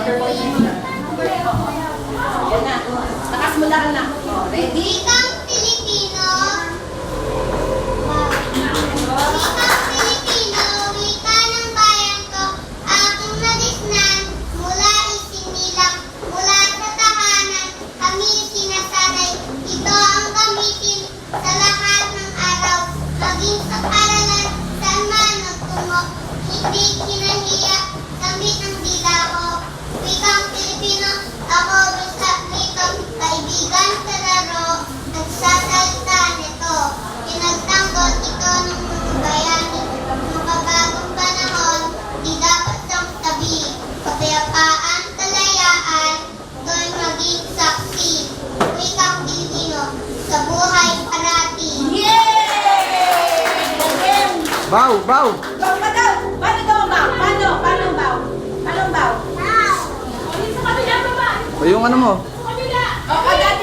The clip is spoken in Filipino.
Yan na. Takas mo lang na. Ready? Wikang Pilipino. Wikang Pilipino, wika ng bayan ko, aking nagisnan, mula isinilang, mula sa tahanan, kami sinasanay, ito ang gamitin sa lahat ng araw, maging sa paralan, saan man magtungo, hindi kinahiya, gamit ang dila ko. Wikang Pilipino, ako bisap nito, kaibigan sa laro, nagsasalita nito, pinagtanggol ito ng mga bayani, mapabagong panahon, di dapat sang tabi, kapayapaan, kalayaan, doon maging saksi, wikang Pilipino, sa buhay parati. Bow, bow. Baw ka daw! Paano daw ang baw? Paano? Paano ang baw? Paano ang baw? Wow! O yung ano mo? O, kada